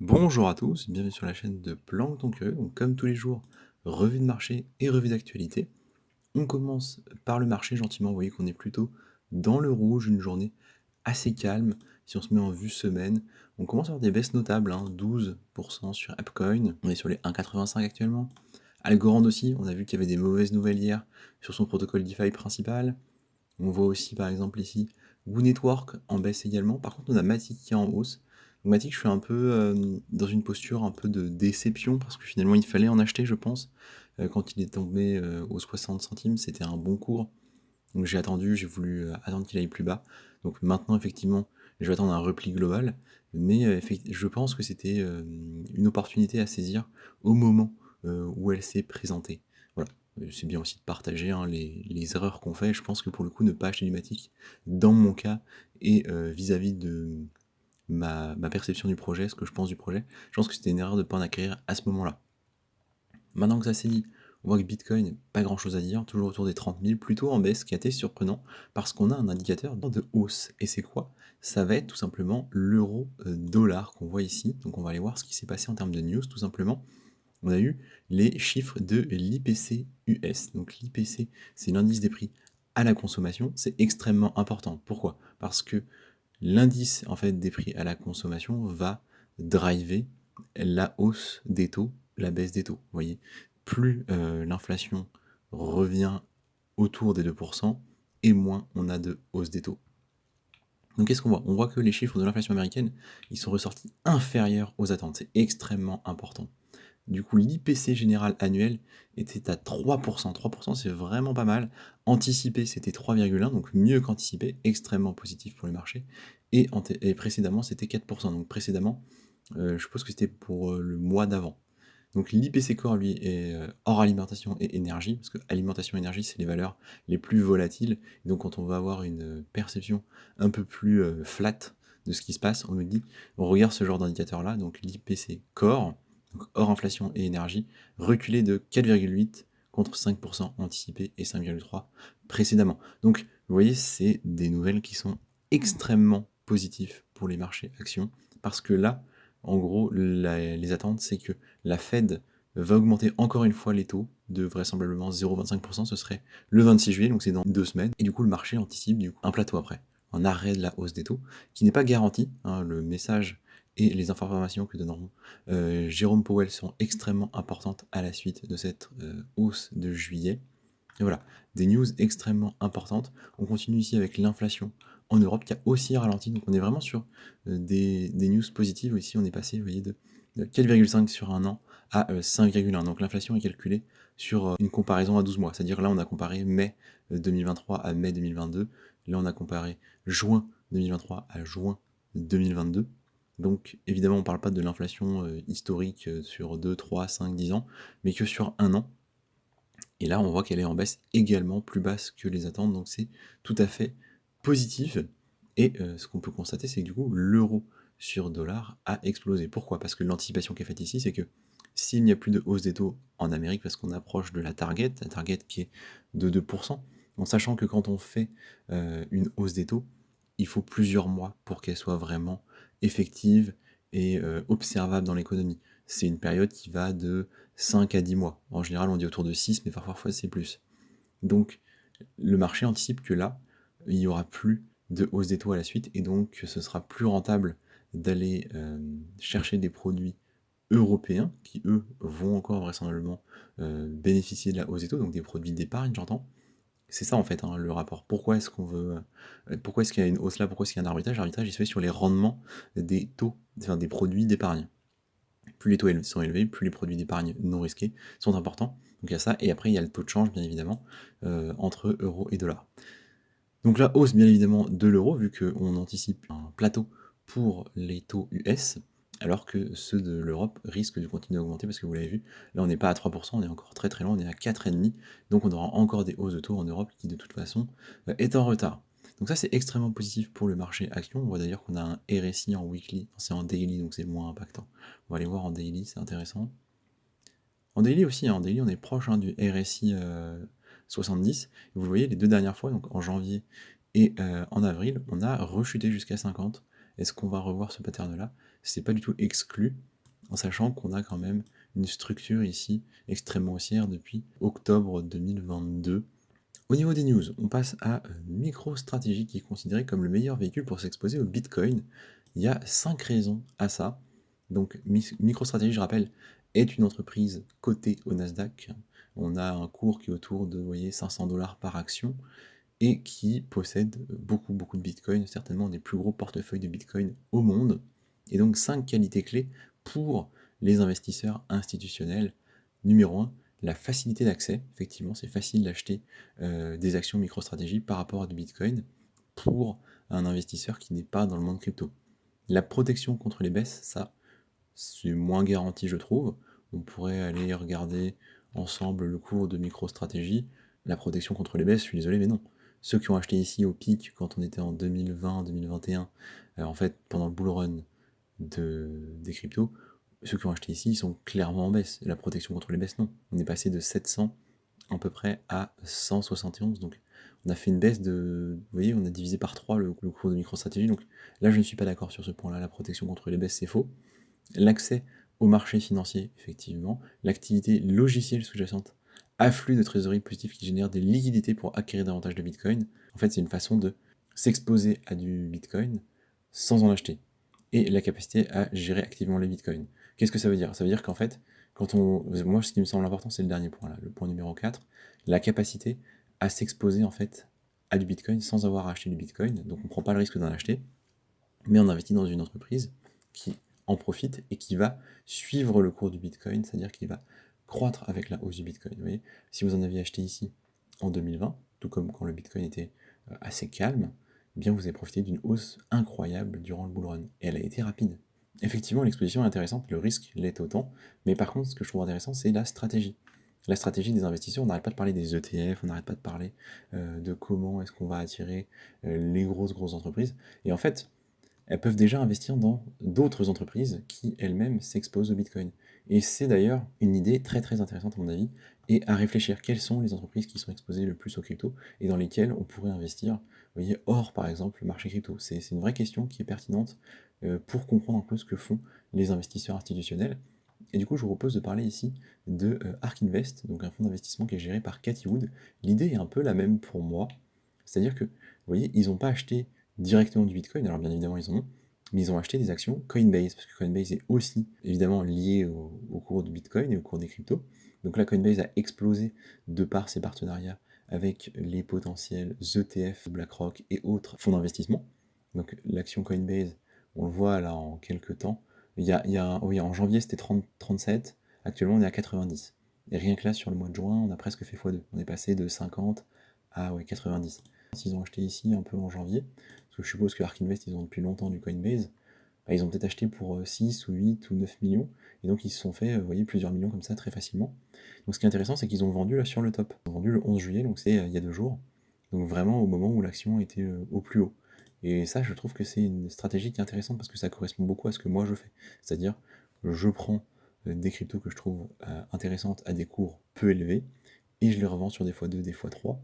Bonjour à tous, bienvenue sur la chaîne de Plancton Curieux. Donc, comme tous les jours, revue de marché et revue d'actualité. On commence par le marché gentiment. Vous voyez qu'on est plutôt dans le rouge, une journée assez calme. Si on se met en vue semaine, on commence à avoir des baisses notables, 12% sur Appcoin. On est sur les 1,85 actuellement. Algorand aussi, on a vu qu'il y avait des mauvaises nouvelles hier sur son protocole DeFi principal. On voit aussi par exemple ici Woo Network en baisse également. Par contre, on a Matic qui est en hausse. Donc Matic, je suis un peu dans une posture un peu de déception parce que finalement il fallait en acheter, je pense. Quand il est tombé aux 60 centimes, c'était un bon cours. Donc j'ai attendu, j'ai voulu attendre qu'il aille plus bas. Donc maintenant, effectivement, je vais attendre un repli global. Mais je pense que c'était une opportunité à saisir au moment où elle s'est présentée. Voilà. C'est bien aussi de partager les erreurs qu'on fait. Je pense que pour le coup, ne pas acheter du Matic, dans mon cas, et vis-à-vis de ma perception du projet, ce que je pense du projet, je pense que c'était une erreur de ne pas en acquérir à ce moment-là. Maintenant que ça s'est dit, on voit que Bitcoin, pas grand chose à dire, toujours autour des 30 000, plutôt en baisse, ce qui est assez surprenant, parce qu'on a un indicateur de hausse. Et c'est quoi? Ça va être tout simplement l'euro-dollar qu'on voit ici. Donc on va aller voir ce qui s'est passé en termes de news, tout simplement. On a eu les chiffres de l'IPC US. Donc l'IPC, c'est l'indice des prix à la consommation. C'est extrêmement important. Pourquoi? Parce que l'indice en fait des prix à la consommation va driver la hausse des taux, la baisse des taux. Vous voyez, plus l'inflation revient autour des 2%, et moins on a de hausse des taux. Donc qu'est-ce qu'on voit? On voit que les chiffres de l'inflation américaine, ils sont ressortis inférieurs aux attentes. C'est extrêmement important. Du coup, l'IPC général annuel était à 3%. 3%, c'est vraiment pas mal. Anticipé, c'était 3,1, donc mieux qu'anticipé, extrêmement positif pour le marché. Et précédemment, c'était 4%. Donc précédemment, je suppose que c'était pour le mois d'avant. Donc l'IPC Core, lui, est hors alimentation et énergie, parce que alimentation et énergie, c'est les valeurs les plus volatiles. Et donc quand on va avoir une perception un peu plus flat de ce qui se passe, on me dit, on regarde ce genre d'indicateur-là, donc l'IPC Core, donc hors inflation et énergie, reculé de 4,8 contre 5% anticipé et 5,3 précédemment. Donc vous voyez, c'est des nouvelles qui sont extrêmement positives pour les marchés actions, parce que là, en gros, les attentes, c'est que la Fed va augmenter encore une fois les taux de vraisemblablement 0,25%, ce serait le 26 juillet, donc c'est dans 2 semaines, et du coup le marché anticipe du coup un plateau après, un arrêt de la hausse des taux, qui n'est pas garanti, le message et les informations que donneront Jérôme Powell sont extrêmement importantes à la suite de cette hausse de juillet. Et voilà, des news extrêmement importantes. On continue ici avec l'inflation en Europe qui a aussi ralenti. Donc on est vraiment sur des news positives. Ici on est passé, vous voyez, de 4,5 sur un an à 5,1. Donc l'inflation est calculée sur une comparaison à 12 mois. C'est-à-dire là on a comparé mai 2023 à mai 2022. Là on a comparé juin 2023 à juin 2022. Donc évidemment on ne parle pas de l'inflation historique sur 2, 3, 5, 10 ans, mais que sur un an. Et là, on voit qu'elle est en baisse également, plus basse que les attentes, donc c'est tout à fait positif. Et ce qu'on peut constater, c'est que du coup, l'euro sur dollar a explosé. Pourquoi? Parce que l'anticipation qui est faite ici, c'est que s'il n'y a plus de hausse des taux en Amérique, parce qu'on approche de la target qui est de 2%, en sachant que quand on fait une hausse des taux, il faut plusieurs mois pour qu'elle soit vraiment effective et observable dans l'économie. C'est une période qui va de 5 à 10 mois. En général, on dit autour de 6, mais parfois c'est plus. Donc, le marché anticipe que là, il n'y aura plus de hausse des taux à la suite, et donc ce sera plus rentable d'aller chercher des produits européens qui, eux, vont encore vraisemblablement bénéficier de la hausse des taux, donc des produits d'épargne, j'entends. C'est ça en fait le rapport. Pourquoi est-ce qu'on veut, pourquoi est-ce qu'il y a une hausse là, pourquoi est-ce qu'il y a un arbitrage? L'arbitrage il se fait sur les rendements des taux, enfin des produits d'épargne. Plus les taux sont élevés, plus les produits d'épargne non risqués sont importants. Donc il y a ça, et après il y a le taux de change, bien évidemment, entre euro et dollar. Donc la hausse, bien évidemment, de l'euro, vu qu'on anticipe un plateau pour les taux US, alors que ceux de l'Europe risquent de continuer à augmenter, parce que vous l'avez vu, là on n'est pas à 3%, on est encore très très loin, on est à 4,5%, donc on aura encore des hausses de taux en Europe qui de toute façon est en retard. Donc ça c'est extrêmement positif pour le marché action. On voit d'ailleurs qu'on a un RSI en weekly, c'est en daily, donc c'est moins impactant. On va aller voir en daily, c'est intéressant. En daily aussi, en daily on est proche du RSI 70. Vous voyez les deux dernières fois, donc en janvier et en avril, on a rechuté jusqu'à 50. est-ce qu'on va revoir ce pattern-là? C'est pas du tout exclu, en sachant qu'on a quand même une structure ici extrêmement haussière depuis octobre 2022. Au niveau des news, on passe à MicroStrategy qui est considéré comme le meilleur véhicule pour s'exposer au Bitcoin. Il y a 5 raisons à ça. Donc MicroStrategy, je rappelle, est une entreprise cotée au Nasdaq. On a un cours qui est autour de, vous voyez, 500 $ par action et qui possède beaucoup de Bitcoin, certainement un des plus gros portefeuilles de Bitcoin au monde. Et donc 5 qualités clés pour les investisseurs institutionnels. Numéro 1, la facilité d'accès. Effectivement, c'est facile d'acheter des actions MicroStrategy par rapport à du Bitcoin pour un investisseur qui n'est pas dans le monde crypto. La protection contre les baisses, ça, c'est moins garanti, je trouve. On pourrait aller regarder ensemble le cours de MicroStrategy. La protection contre les baisses, je suis désolé, mais non. Ceux qui ont acheté ici au pic, quand on était en 2020-2021, en fait, pendant le bull run des cryptos, ceux qui ont acheté ici, ils sont clairement en baisse. Et la protection contre les baisses, non. On est passé de 700 à peu près à 171. Donc, on a fait une baisse de... Vous voyez, on a divisé par 3 le cours de MicroStrategy. Donc là, je ne suis pas d'accord sur ce point-là. La protection contre les baisses, c'est faux. L'accès au marché financier, effectivement. L'activité logicielle sous-jacente. Afflux de trésorerie positif qui génère des liquidités pour acquérir davantage de Bitcoin. En fait, c'est une façon de s'exposer à du Bitcoin sans en acheter. Et la capacité à gérer activement les Bitcoins. Qu'est-ce que ça veut dire? Ça veut dire qu'en fait, moi, ce qui me semble important, c'est le dernier point là, le point numéro 4, la capacité à s'exposer en fait à du Bitcoin sans avoir à acheter du Bitcoin. Donc on ne prend pas le risque d'en acheter, mais on investit dans une entreprise qui en profite et qui va suivre le cours du Bitcoin, c'est-à-dire qu'il va croître avec la hausse du Bitcoin. Vous voyez, si vous en aviez acheté ici en 2020, tout comme quand le Bitcoin était assez calme, eh bien vous avez profité d'une hausse incroyable durant le bull run. Et elle a été rapide. Effectivement, l'exposition est intéressante, le risque l'est autant, mais par contre, ce que je trouve intéressant, c'est la stratégie. La stratégie des investisseurs, on n'arrête pas de parler des ETF, on n'arrête pas de parler de comment est-ce qu'on va attirer les grosses entreprises. Et en fait, elles peuvent déjà investir dans d'autres entreprises qui elles-mêmes s'exposent au Bitcoin. Et c'est d'ailleurs une idée très intéressante à mon avis, et à réfléchir quelles sont les entreprises qui sont exposées le plus aux crypto et dans lesquelles on pourrait investir, vous voyez, hors par exemple le marché crypto. C'est une vraie question qui est pertinente pour comprendre un peu ce que font les investisseurs institutionnels. Et du coup, je vous propose de parler ici de ARK Invest, donc un fonds d'investissement qui est géré par Cathie Wood. L'idée est un peu la même pour moi, c'est-à-dire que, vous voyez, ils n'ont pas acheté directement du Bitcoin, alors bien évidemment ils en ont, mais ils ont acheté des actions Coinbase, parce que Coinbase est aussi évidemment lié au cours du Bitcoin et au cours des cryptos. Donc là, Coinbase a explosé de par ses partenariats avec les potentiels ETF, BlackRock et autres fonds d'investissement. Donc l'action Coinbase, on le voit là en quelques temps, oui, en janvier c'était 37, actuellement on est à 90. Et rien que là sur le mois de juin, on a presque fait x2. On est passé de 50 à 90. S'ils ont acheté ici un peu en janvier, parce que je suppose que ARK Invest, ils ont depuis longtemps du Coinbase, bah, ils ont peut-être acheté pour 6 ou 8 ou 9 millions, et donc ils se sont fait, vous voyez, plusieurs millions comme ça très facilement. Donc ce qui est intéressant, c'est qu'ils ont vendu là sur le top. Ils ont vendu le 11 juillet, donc c'est il y a 2 jours, donc vraiment au moment où l'action était au plus haut. Et ça, je trouve que c'est une stratégie qui est intéressante parce que ça correspond beaucoup à ce que moi je fais. C'est-à-dire, je prends des cryptos que je trouve intéressantes à des cours peu élevés, et je les revends sur des x2, des x3,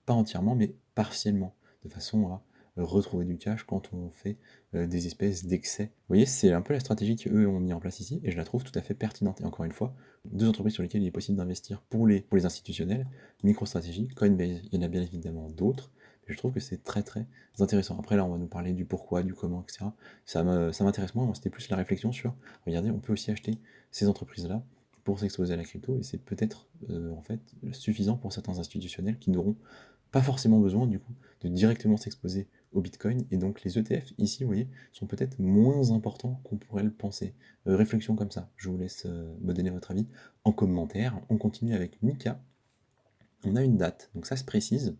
pas entièrement, mais partiellement, de façon à retrouver du cash quand on fait des espèces d'excès. Vous voyez, c'est un peu la stratégie qu'eux ont mis en place ici, et je la trouve tout à fait pertinente. Et encore une fois, deux entreprises sur lesquelles il est possible d'investir pour les institutionnels, MicroStrategy, Coinbase, il y en a bien évidemment d'autres, mais je trouve que c'est très intéressant. Après là, on va nous parler du pourquoi, du comment, etc. Ça m'intéresse moins, c'était plus la réflexion sur, regardez, on peut aussi acheter ces entreprises-là pour s'exposer à la crypto, et c'est peut-être en fait suffisant pour certains institutionnels qui n'auront pas forcément besoin du coup de directement s'exposer au Bitcoin, et donc les ETF ici, vous voyez, sont peut-être moins importants qu'on pourrait le penser. Réflexion comme ça, je vous laisse me donner votre avis en commentaire. On continue avec Mika. On a une date, donc ça se précise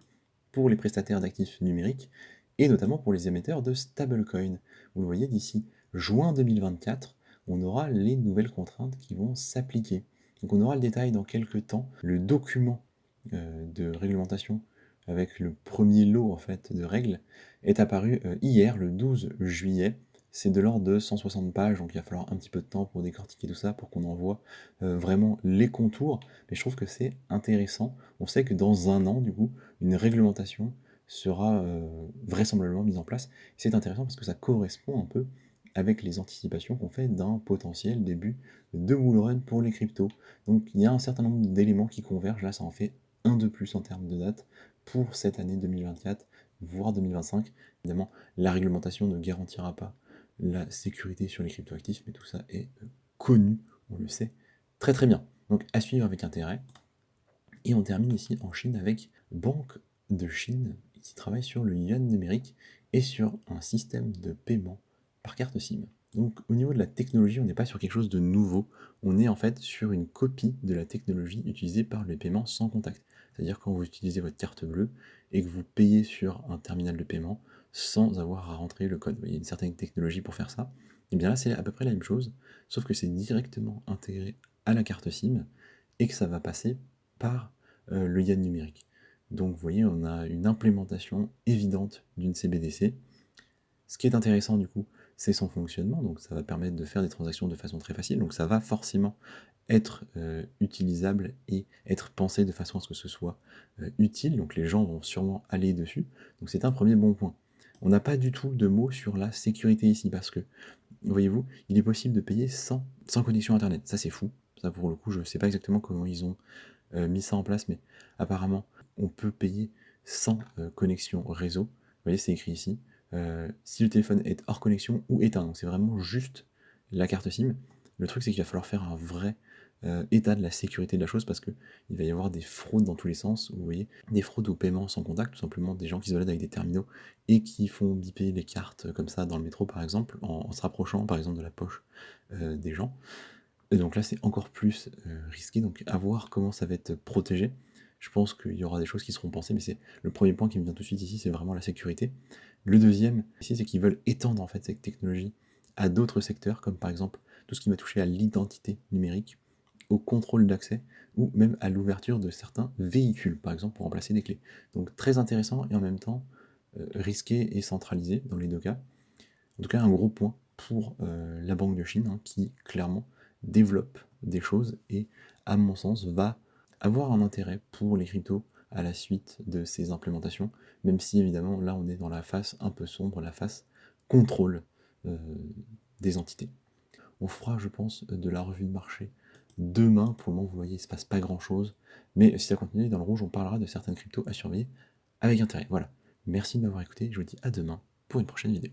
pour les prestataires d'actifs numériques et notamment pour les émetteurs de stablecoin. Vous le voyez, d'ici juin 2024, on aura les nouvelles contraintes qui vont s'appliquer. Donc on aura le détail dans quelques temps. Le document de réglementation avec le premier lot en fait de règles est apparu hier, le 12 juillet. C'est de l'ordre de 160 pages, donc il va falloir un petit peu de temps pour décortiquer tout ça, pour qu'on en voit vraiment les contours. Mais je trouve que c'est intéressant. On sait que dans un an, du coup, une réglementation sera vraisemblablement mise en place. C'est intéressant parce que ça correspond un peu avec les anticipations qu'on fait d'un potentiel début de bull run pour les cryptos. Donc il y a un certain nombre d'éléments qui convergent, là ça en fait un de plus en termes de date pour cette année 2024, voire 2025. Évidemment, la réglementation ne garantira pas la sécurité sur les cryptoactifs, mais tout ça est connu, on le sait très très bien. Donc à suivre avec intérêt. Et on termine ici en Chine avec Banque de Chine qui travaille sur le yuan numérique et sur un système de paiement par carte SIM. Donc au niveau de la technologie, on n'est pas sur quelque chose de nouveau, on est en fait sur une copie de la technologie utilisée par le paiement sans contact. C'est-à-dire quand vous utilisez votre carte bleue et que vous payez sur un terminal de paiement sans avoir à rentrer le code. Il y a une certaine technologie pour faire ça. Et bien là, c'est à peu près la même chose, sauf que c'est directement intégré à la carte SIM et que ça va passer par le yuan numérique. Donc vous voyez, on a une implémentation évidente d'une CBDC. Ce qui est intéressant du coup, c'est son fonctionnement, donc ça va permettre de faire des transactions de façon très facile, donc ça va forcément être utilisable et être pensé de façon à ce que ce soit utile, donc les gens vont sûrement aller dessus, donc c'est un premier bon point. On n'a pas du tout de mots sur la sécurité ici, parce que, voyez-vous, il est possible de payer sans connexion Internet, ça c'est fou, ça pour le coup je ne sais pas exactement comment ils ont mis ça en place, mais apparemment, on peut payer sans connexion réseau. Vous voyez, c'est écrit ici. Si le téléphone est hors connexion ou éteint, donc c'est vraiment juste la carte SIM. Le truc, c'est qu'il va falloir faire un vrai état de la sécurité de la chose parce qu'il va y avoir des fraudes dans tous les sens. Vous voyez, des fraudes au paiement sans contact, tout simplement des gens qui se baladent avec des terminaux et qui font biper les cartes comme ça dans le métro, par exemple, en se rapprochant, par exemple, de la poche des gens. Et donc là, c'est encore plus risqué, donc à voir comment ça va être protégé. Je pense qu'il y aura des choses qui seront pensées, mais c'est le premier point qui me vient tout de suite ici, c'est vraiment la sécurité. Le deuxième, ici, c'est qu'ils veulent étendre en fait cette technologie à d'autres secteurs, comme par exemple tout ce qui va toucher à l'identité numérique, au contrôle d'accès, ou même à l'ouverture de certains véhicules, par exemple pour remplacer des clés. Donc très intéressant et en même temps risqué et centralisé dans les deux cas. En tout cas, un gros point pour la Banque de Chine, hein, qui clairement développe des choses et, à mon sens, va avoir un intérêt pour les cryptos à la suite de ces implémentations, même si évidemment là on est dans la face un peu sombre, la face contrôle euh, des entités. On fera, je pense, de la revue de marché demain. Pour le moment, vous voyez, il ne se passe pas grand-chose, mais si ça continue dans le rouge, on parlera de certaines cryptos à surveiller avec intérêt. Voilà. Merci de m'avoir écouté, je vous dis à demain pour une prochaine vidéo.